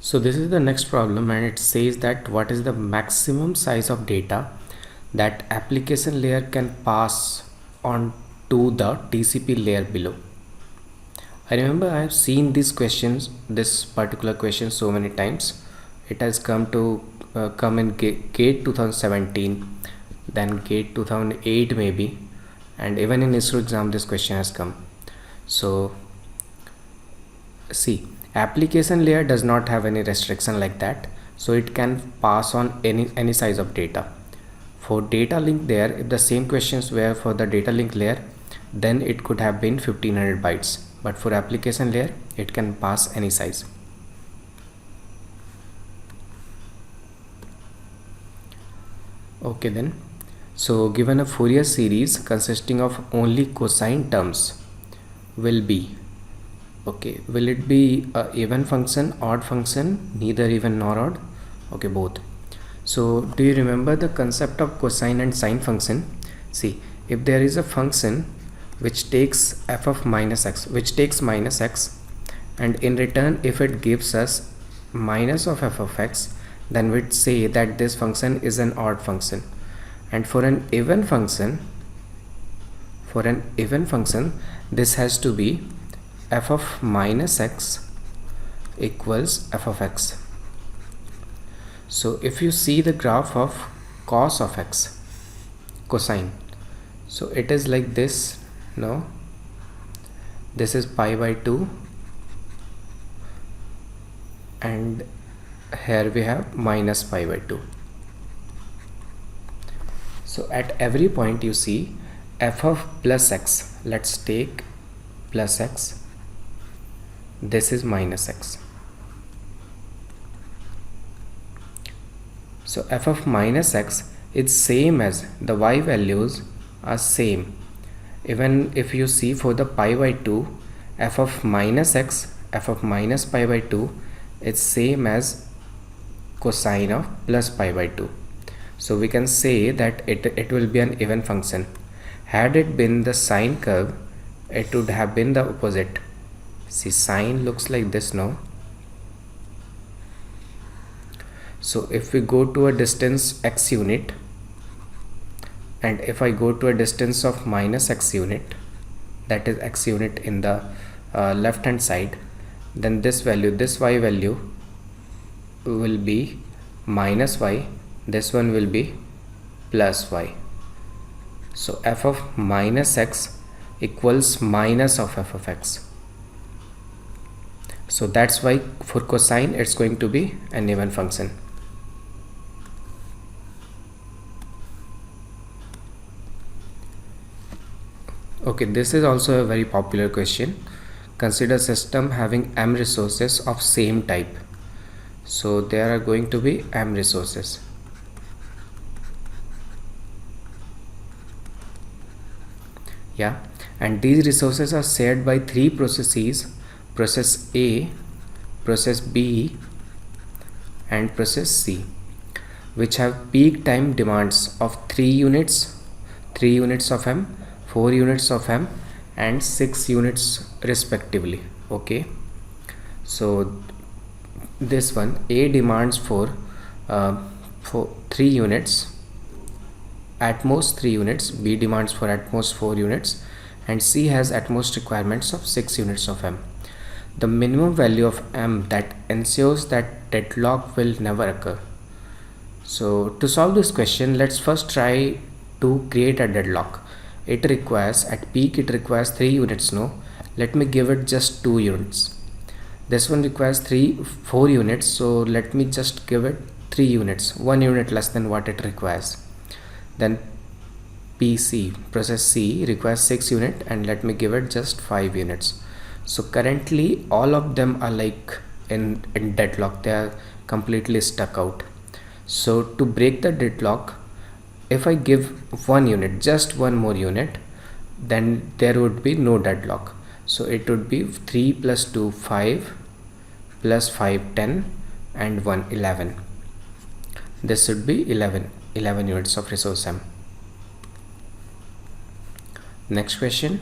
So this is the next problem, and it says that what is the maximum size of data that application layer can pass on to the TCP layer below. I remember I have seen this particular question so many times. It has come in GATE 2017, then GATE 2008 maybe, and even in ISRO exam this question has come. So see, application layer does not have any restriction like that, so it can pass on any size of data. For data link there, if the same questions were for the data link layer, then it could have been 1500 bytes, but for application layer it can pass any size. Okay then, so given a Fourier series consisting of only cosine terms will be, okay, will it be a even function, odd function, neither even nor odd? Okay, both. So do you remember the concept of cosine and sine function? See, if there is a function which takes f of minus x, which takes minus x, and in return if it gives us minus of f of x, then we'd say that this function is an odd function. And for an even function, this has to be f of minus x equals f of x. So if you see the graph of cos of x, cosine, so it is like this. No, this is pi by 2, and here we have minus pi by 2. So at every point you see f of plus x, let's take plus x, this is minus x. So f of minus x is same as the y values are same. Even if you see for the pi by 2, f of minus x, f of minus pi by 2 is same as cosine of plus pi by 2. So we can say that it will be an even function. Had it been the sine curve, it would have been the opposite. See, sine looks like this now. So if we go to a distance x unit, and if I go to a distance of minus x unit, that is x unit in the left hand side, then this value, this y value will be minus y, this one will be plus y. So f of minus x equals minus of f of x. So that's why for cosine it's going to be an even function. Okay, this is also a very popular question. Consider system having m resources of same type. So there are going to be m resources. Yeah, and these resources are shared by three processes: process A, process B, and process C, which have peak time demands of 3 units of m, 4 units of m, and 6 units respectively. Okay, so this one, A demands for 3 units, at most 3 units, B demands for at most 4 units, and C has at most requirements of 6 units of m. The minimum value of m that ensures that deadlock will never occur. So to solve this question, let's first try to create a deadlock. It requires, at peak it requires 3 units. No, let me give it just 2 units. This one requires 4 units, so let me just give it 3 units, 1 unit less than what it requires. Then PC, process C, requires 6 units, and let me give it just 5 units. So currently all of them are like in deadlock, they are completely stuck out. So to break the deadlock, if I give 1 unit, just 1 more unit, then there would be no deadlock. So it would be 3 plus 2 5 plus 5 10 and 1 11. This should be 11 units of resource m. Next question.